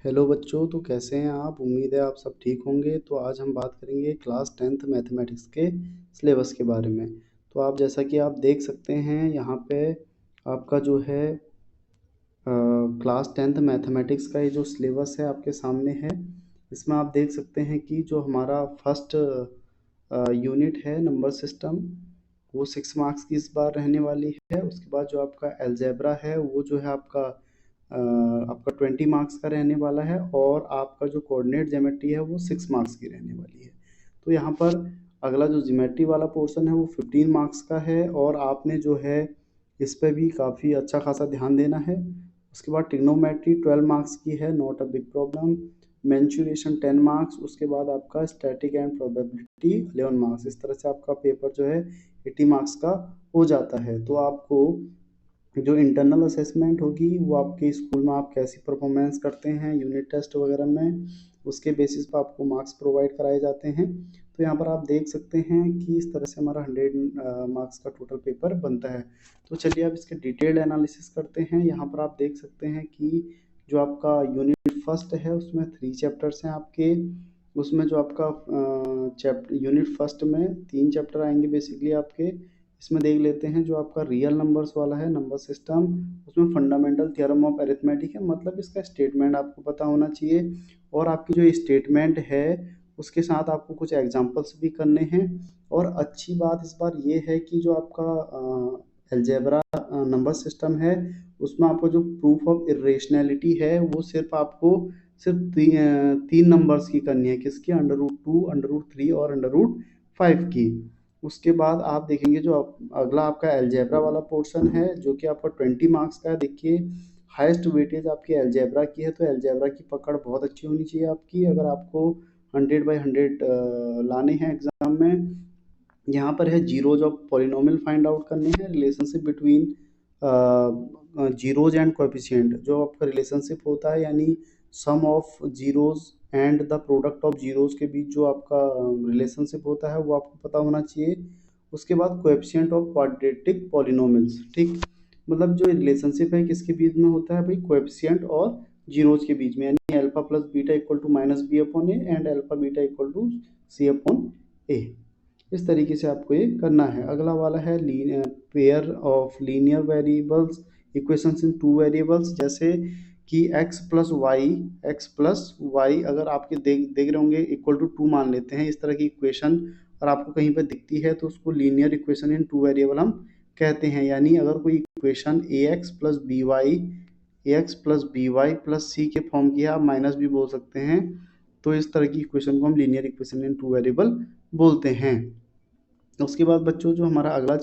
Hello बच्चों, तो कैसे हैं आप? उम्मीद है आप सब ठीक होंगे। तो आज हम बात करेंगे क्लास 10th मैथमेटिक्स के सिलेबस के बारे में। तो आप जैसा कि आप देख सकते हैं यहाँ पे आपका जो है क्लास 10th मैथमेटिक्स का ये जो सिलेबस है आपके सामने है। इसमें आप देख सकते हैं कि जो हमारा फर्स्ट यूनिट है नंबर सिस्टम, वो 6 मार्क्स की इस बार रहने वाली है। उसके बाद जो आपका अलजेब्रा है वो जो है आपका 20 मार्क्स का रहने वाला है। और आपका जो कोऑर्डिनेट ज्योमेट्री है वो 6 मार्क्स की रहने वाली है। तो यहाँ पर अगला जो ज्योमेट्री वाला पोर्शन है वो 15 मार्क्स का है, और आपने जो है इस पे भी काफ़ी अच्छा खासा ध्यान देना है। उसके बाद ट्रिग्नोमेट्री 12 मार्क्स की है, not a big problem. Mensuration 10 marks. उसके बाद आपका स्टैटिक एंड प्रोबेबिलिटी 11 मार्क्स। इस तरह से आपका पेपर जो है 80 मार्क्स का हो जाता है। तो आपको जो इंटरनल असेसमेंट होगी वो आपके स्कूल में आप कैसी परफॉर्मेंस करते हैं यूनिट टेस्ट वगैरह में, उसके बेसिस पर आपको मार्क्स प्रोवाइड कराए जाते हैं। तो यहाँ पर आप देख सकते हैं कि इस तरह से हमारा 100 मार्क्स का टोटल पेपर बनता है। तो चलिए अब इसके डिटेल्ड एनालिसिस करते हैं। यहाँ पर आप देख सकते हैं कि जो आपका यूनिट फर्स्ट है उसमें 3 चैप्टर्स हैं आपके। उसमें जो आपका चैप्टर यूनिट फर्स्ट में 3 चैप्टर आएंगे बेसिकली आपके। इसमें देख लेते हैं जो आपका रियल नंबर्स वाला है नंबर सिस्टम, उसमें फंडामेंटल थ्योरम ऑफ अरिथमेटिक है, मतलब इसका स्टेटमेंट आपको पता होना चाहिए। और आपकी जो स्टेटमेंट है उसके साथ आपको कुछ एग्जांपल्स भी करने हैं। और अच्छी बात इस बार ये है कि जो आपका अलजेब्रा नंबर सिस्टम है उसमें आपको जो प्रूफ ऑफ इरेशनैलिटी है वो सिर्फ 3 नंबर्स की करनी है। किसकी? √2, √3 और √5 की। उसके बाद आप देखेंगे जो अगला आपका अलजेब्रा वाला पोर्शन है जो कि आपका 20 मार्क्स का है। देखिए हाईएस्ट वेटेज आपकी अलजेब्रा की है, तो अलजेब्रा की पकड़ बहुत अच्छी होनी चाहिए आपकी अगर आपको 100/100 लाने हैं एग्जाम में। यहाँ पर है zeros of polynomial find out करने हैं, relationship between zeros and coefficient. जो आपका रिलेशनशिप होता है यानी sum of zeros and the product of zeros के बीच जो आपका रिलेशनशिप होता है वो आपको पता होना चाहिए। उसके बाद कोएफिशिएंट ऑफ क्वाड्रेटिक पॉलिनोमियल्स, ठीक, मतलब जो रिलेशनशिप है किसके बीच में होता है भाई? कोएफिशिएंट और जीरोज के बीच में, यानी alpha plus beta equal to minus B upon A and alpha beta equal to C upon A. इस तरीके से आपको ये करना है। अगला वाला है pair of linear variables equations in 2 variables, जैसे कि x प्लस वाई अगर आपके देख देख रहे होंगे इक्वल टू 2 मान लेते हैं। इस तरह की इक्वेशन और आपको कहीं पर दिखती है तो उसको लीनियर इक्वेशन इन 2 वेरिएबल हम कहते हैं। यानी अगर कोई equation ax plus B Y plus C के फॉर्म की है, आप माइनस भी बोल सकते हैं, तो इस तरह की इक्वेशन को हम लीनियर इक्वेशन इन 2 वेरिएबल बोलते हैं। उसके बाद बच्चों जो हमारा अगला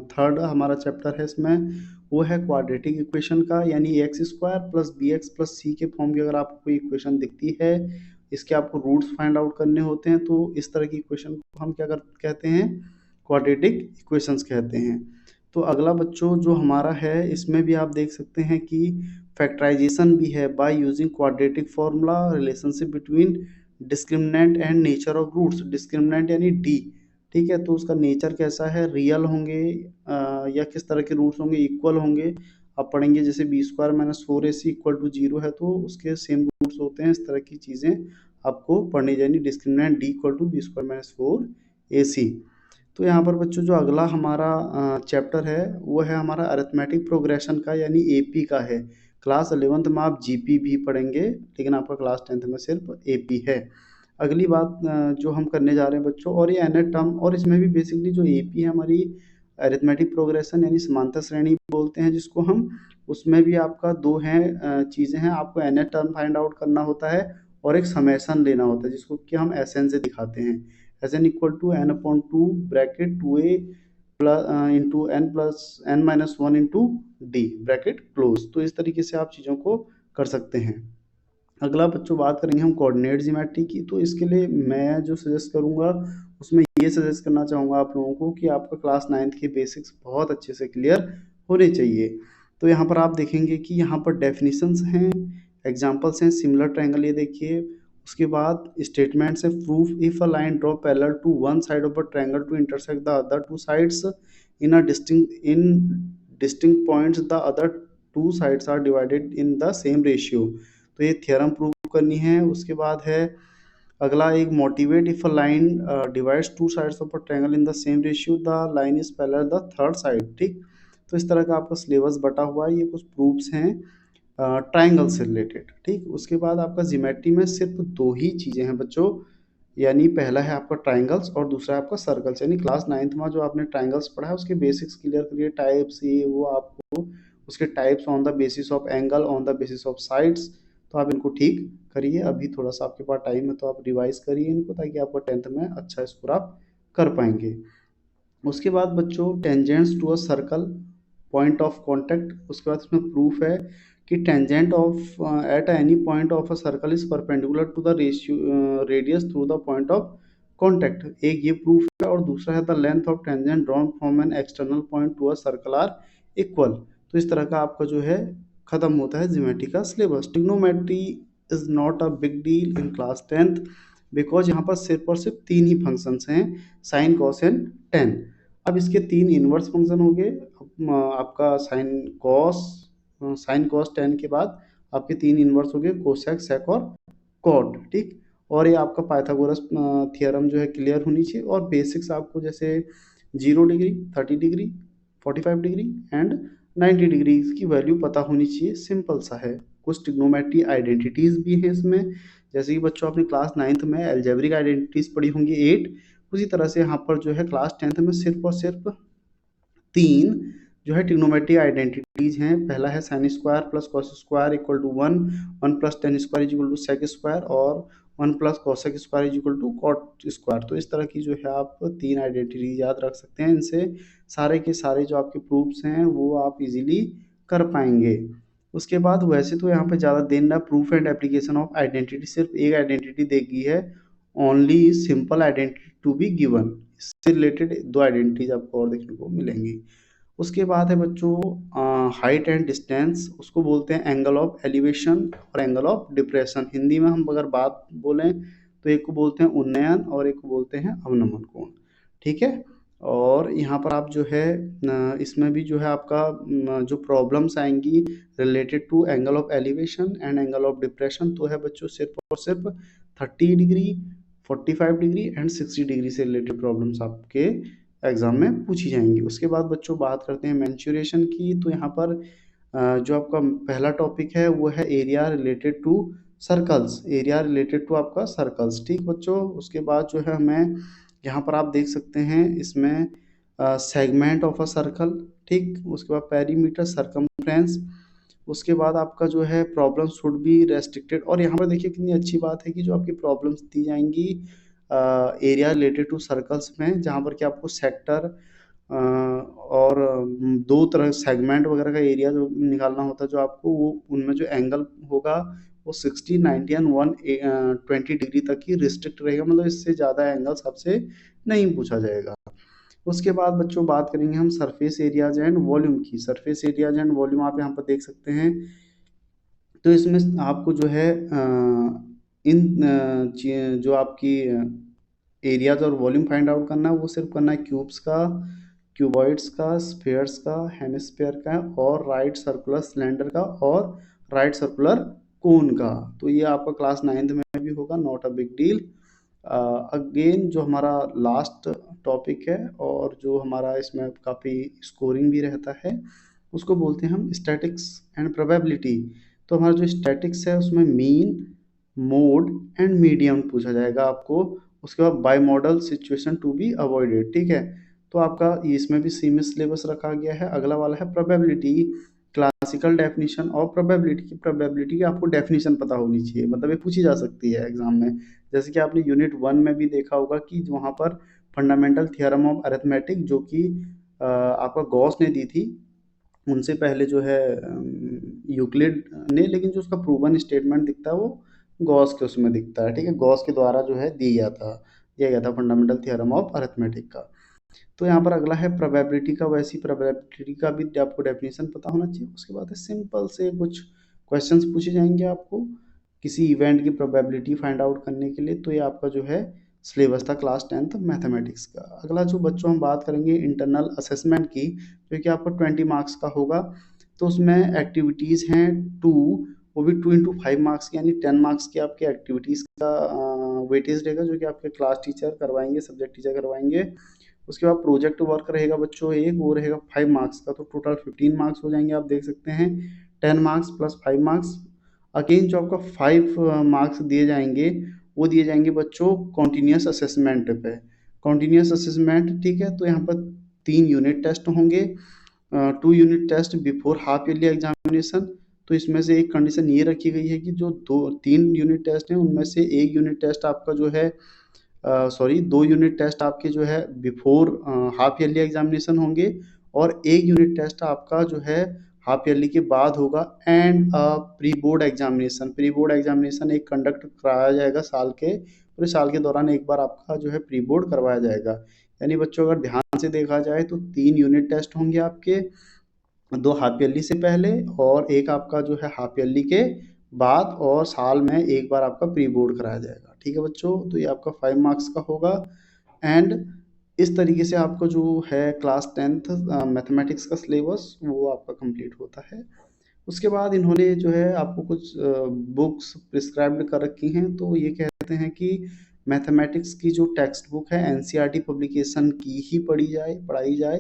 थर्ड हमारा चैप्टर है इसमें वो है क्वाड्रेटिक इक्वेशन का, यानी x² plus bx plus C के फॉर्म की अगर आपको कोई इक्वेशन दिखती है, इसके आपको रूट्स फाइंड आउट करने होते हैं, तो इस तरह की इक्वेशन को हम कहते हैं? क्वाड्रेटिक इक्वेशंस कहते हैं। तो अगला बच्चों जो हमारा है इसमें भी आप देख सकते हैं कि फैक्टराइजेशन भी है by using quadratic formula, relationship between discriminant and nature of roots. Discriminant यानी डी, ठीक है, तो उसका नेचर कैसा है? रियल होंगे या किस तरह के रूट्स होंगे? इक्वल होंगे। आप पढ़ेंगे जैसे b² - 4ac इक्वल टू 0 है तो उसके सेम रूट्स होते हैं। इस तरह की चीज़ें आपको पढ़नी जाएंगी। Discriminant d equal to b² - 4ac। तो यहाँ पर बच्चों जो अगला हमारा चैप्टर है वो है हमारा अरिथमेटिक प्रोग्रेशन का, यानी एपी का है। क्लास 11th में आप जीपी भी पढ़ेंगे, लेकिन आपका क्लास 10th में सिर्फ एपी है। अगली बात जो हम करने जा रहे हैं बच्चों, और ये एनएट टर्म, और इसमें भी बेसिकली जो एपी है हमारी अरिथमेटिक प्रोग्रेशन यानी समांतर श्रेणी बोलते हैं जिसको हम, उसमें भी आपका दो हैं चीज़ें हैं। आपको एनएट टर्म फाइंड आउट करना होता है और एक समेशन लेना होता है जिसको कि हम एसएन से दिखाते हैं। SN equal to n/2 bracket 2a into n+n-1 into D bracket close. तो इस तरीके से आप चीज़ों को कर सकते हैं। अगला बच्चों बात करेंगे हम कोऑर्डिनेट ज्योमेट्री की। तो इसके लिए मैं जो सजेस्ट करूंगा उसमें ये सजेस्ट करना चाहूँगा आप लोगों को कि आपका क्लास 9th के बेसिक्स बहुत अच्छे से क्लियर होने चाहिए। तो यहाँ पर आप देखेंगे कि यहाँ पर डेफिनेशंस हैं, एग्जांपल्स हैं। सिमिलर ट्रायंगल ये देखिए, उसके बाद स्टेटमेंट्स है। Proof if a line draw parallel to one side of a triangle to intersect the other two sides in distinct points the other two sides are divided in the same ratio. तो ये theorem prove करनी है। उसके बाद है अगला एक motivate if a line divides two sides of a triangle in the same ratio the line is parallel the third side. ठीक, तो इस तरह का आपका सिलेबस बटा हुआ है। ये कुछ प्रूफ्स हैं ट्रायंगल से रिलेटेड। ठीक, उसके बाद आपका ज्योमेट्री में सिर्फ दो ही चीज़ें हैं बच्चों, यानी पहला है आपका ट्रायंगल्स और दूसरा है आपका सर्कल्स। यानी क्लास 9th में जो आपने ट्रायंगल्स पढ़ा है उसके बेसिक्स क्लियर करिए, टाइप्स ये वो आपको उसके types on the basis of angle, on the basis of sides, तो आप इनको ठीक करिए। अभी थोड़ा सा आपके पास टाइम है तो आप रिवाइज करिए इनको, ताकि आपको 10th में अच्छा स्कोर आप कर पाएंगे। उसके बाद बच्चों tangents to a circle, point of contact. उसके बाद इसमें प्रूफ है कि tangent of at any point of a circle is perpendicular to the ratio radius through the point of contact. एक ये प्रूफ है और दूसरा है the length of tangent drawn from an external point to a circle are equal. तो इस तरह का आपका जो है खत्म होता है ज्योमेट्री का syllabus. Trigonometry is not a big deal in class 10th because यहाँ पर सिर्फ और सिर्फ तीन ही फंक्शंस हैं, साइन कॉस एंड टेन। अब इसके तीन इनवर्स फंक्शन हो गए। आपका साइन कॉस टेन के बाद आपके तीन इनवर्स हो गए, कोसेक, सेक और कॉट। ठीक, और ये आपका पाइथागोरस थियरम जो है क्लियर होनी चाहिए, और बेसिक्स आपको जैसे 0 degree, 30 degree, 45 degree and 90 degree की वैल्यू पता होनी चाहिए। सिंपल सा है। कुछ ट्रिग्नोमेट्री आइडेंटिटीज भी हैं इसमें, जैसे कि बच्चों आपने क्लास 9th में एल्जेब्रिक आइडेंटिटीज पढ़ी होंगी 8, उसी तरह से यहाँ पर जो है क्लास 10th में सिर्फ और सिर्फ तीन जो है ट्रिग्नोमेट्री आइडेंटिटीज हैं। पहला है sine square plus cos square equal to 1, 1 + tan² equal to sec square और 1 + cosec square equal to cot square. तो इस तरह की जो है आप तीन आइडेंटिटीज याद रख सकते हैं। इनसे सारे के सारे जो आपके प्रूफ्स हैं वो आप इजीली कर पाएंगे। उसके बाद वैसे तो यहाँ पे ज़्यादा देना proof and application of identity, सिर्फ एक आइडेंटिटी देगी है, only simple identity to be given. इससे रिलेटेड दो आइडेंटिटीज आपको और देखने को मिलेंगी। उसके बाद है बच्चों हाइट एंड डिस्टेंस, उसको बोलते हैं एंगल ऑफ एलिवेशन और एंगल ऑफ डिप्रेशन। हिंदी में हम अगर बात बोलें तो एक को बोलते हैं उन्नयन और एक को बोलते हैं अवनमन कोण। ठीक है, और यहाँ पर आप जो है इसमें भी जो है आपका जो प्रॉब्लम्स आएंगी related to angle of elevation and angle of depression, तो है बच्चों सिर्फ और सिर्फ 30 डिग्री, 45 डिग्री एंड 60 डिग्री से रिलेटेड प्रॉब्लम्स आपके एग्जाम में पूछी जाएंगी। उसके बाद बच्चों बात करते हैं मेंसुरेशन की। तो यहाँ पर जो आपका पहला टॉपिक है वो है area related to circles, area related to आपका सर्कल्स। ठीक बच्चों, उसके बाद जो है हमें यहाँ पर आप देख सकते हैं इसमें सेगमेंट ऑफ अ सर्कल। ठीक, उसके बाद पेरीमीटर, सरकमफ्रेंस। उसके बाद आपका जो है प्रॉब्लम शुड बी रेस्ट्रिक्टेड, और यहाँ पर देखिए कितनी अच्छी बात है कि जो आपकी प्रॉब्लम्स दी जाएंगी एरिया रिलेटेड टू सर्कल्स में, जहाँ पर कि आपको सेक्टर और दो तरह सेगमेंट वगैरह का एरिया जो निकालना होता है, जो आपको वो उनमें जो एंगल होगा वो 60, 90 एंड 120 डिग्री तक ही रिस्ट्रिक्ट रहेगा, मतलब इससे ज़्यादा एंगल्स आपसे नहीं पूछा जाएगा। उसके बाद बच्चों बात करेंगे हम सरफेस एरियाज एंड वॉल्यूम की। सरफेस एरियाज एंड वॉल्यूम आप यहाँ पर देख सकते हैं। तो इसमें आपको जो है जो आपकी एरियाज और वॉल्यूम फाइंड आउट करना है वो सिर्फ करना है क्यूब्स का, क्यूबॉइड्स का, स्फीयर्स का, हेमिस्फीयर का और राइट सर्कुलर सिलेंडर का और राइट सर्कुलर कोन का। तो ये आपका क्लास 9th में भी होगा, not a big deal. Again जो हमारा लास्ट टॉपिक है और जो हमारा इसमें काफ़ी स्कोरिंग भी रहता है, उसको बोलते हैं हम स्टैटिक्स एंड प्रोबेबिलिटी। तो हमारा जो स्टैटिक्स है उसमें मीन, मोड एंड मीडियम पूछा जाएगा आपको। उसके बाद bimodal situation to be avoided. ठीक है, तो आपका इसमें भी सेम सिलेबस रखा गया है। अगला वाला है प्रोबेबिलिटी, क्लासिकल डेफिनेशन और प्रोबेबिलिटी की आपको डेफिनेशन पता होनी चाहिए, मतलब ये पूछी जा सकती है एग्जाम में। जैसे कि आपने यूनिट 1 में भी देखा होगा कि वहाँ पर फंडामेंटल थियरम ऑफ अरिथमेटिक जो कि आपका गॉस ने दी थी, उनसे पहले जो है यूक्लिड ने, लेकिन जो उसका प्रूवन स्टेटमेंट दिखता है वो गॉस के उसमें दिखता है। ठीक है, गॉस के द्वारा जो है दिया गया था फंडामेंटल थियरम ऑफ अरिथमेटिक का। तो यहाँ पर अगला है प्रोबेबिलिटी का, वैसी प्रोबेबिलिटी का भी आपको डेफिनेशन पता होना चाहिए। उसके बाद है सिंपल से कुछ क्वेश्चंस पूछे जाएंगे आपको किसी इवेंट की प्रोबेबिलिटी फाइंड आउट करने के लिए। तो ये आपका जो है सिलेबस था क्लास 10th मैथमेटिक्स का। अगला जो बच्चों हम बात करेंगे इंटरनल असेसमेंट की, जो कि आपको 20 मार्क्स का होगा। तो उसमें एक्टिविटीज़ हैं 2, वो भी 2 into 5 मार्क्स की, यानी 10 मार्क्स की आपके एक्टिविटीज़ का वेटेज रहेगा, जो कि आपके क्लास टीचर करवाएंगे, सब्जेक्ट टीचर करवाएंगे। उसके बाद प्रोजेक्ट वर्क रहेगा बच्चों एक, वो रहेगा 5 मार्क्स का, तो टोटल 15 मार्क्स हो जाएंगे। आप देख सकते हैं 10 मार्क्स प्लस 5 मार्क्स। अगेन जो आपका 5 मार्क्स दिए जाएंगे, वो दिए जाएंगे बच्चों कॉन्टीन्यूस असेसमेंट पे। कॉन्टीन्यूस असेसमेंट, ठीक है, तो यहाँ पर 3 यूनिट टेस्ट होंगे, 2 unit test before half yearly examination. तो इसमें से एक कंडीशन ये रखी गई है कि जो 3 यूनिट टेस्ट हैं उनमें से एक यूनिट टेस्ट आपका जो है, सॉरी, 2 यूनिट टेस्ट आपके जो है बिफोर हाफ ईयरली एग्जामिनेशन होंगे, और एक यूनिट टेस्ट आपका जो है हाफ ईयरली के बाद होगा। And pre board examination, pre board examination एक कंडक्ट कराया जाएगा साल के, पूरे साल के दौरान एक बार आपका जो है प्री बोर्ड करवाया जाएगा। यानी बच्चों अगर ध्यान से देखा जाए तो 3 यूनिट टेस्ट होंगे आपके, 2 हाफ ईयरली से पहले और एक आपका जो है हाफ ईयरली के बाद, और साल में एक बार आपका प्री बोर्ड कराया जाएगा। ठीक है बच्चों, तो ये आपका 5 मार्क्स का होगा। एंड इस तरीके से आपको जो है क्लास 10th मैथमेटिक्स का सिलेबस वो आपका कंप्लीट होता है। उसके बाद इन्होंने जो है आपको कुछ बुक्स प्रिस्क्राइब्ड कर रखी हैं, तो ये कहते हैं कि मैथमेटिक्स की जो टेक्स्ट बुक है एनसीईआरटी पब्लिकेशन की ही पढ़ाई जाए।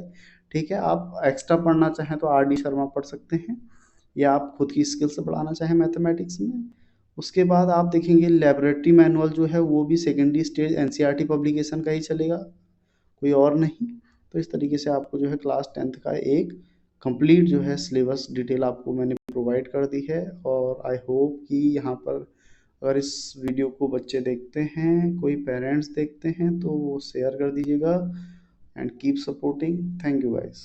ठीक है, आप एक्स्ट्रा पढ़ना चाहें तो आर डी शर्मा पढ़ सकते हैं, या आप खुद की स्किल से बढ़ाना चाहें मैथमेटिक्स में। उसके बाद आप देखेंगे लेबोरेटरी मैनुअल जो है वो भी सेकेंडरी स्टेज एनसीईआरटी पब्लिकेशन का ही चलेगा, कोई और नहीं। तो इस तरीके से आपको जो है क्लास 10th का एक कंप्लीट जो है सिलेबस डिटेल आपको मैंने प्रोवाइड कर दी है। और आई होप कि यहाँ पर अगर इस वीडियो को बच्चे देखते हैं, कोई पेरेंट्स देखते हैं, तो वो शेयर कर दीजिएगा। And keep supporting. Thank you guys.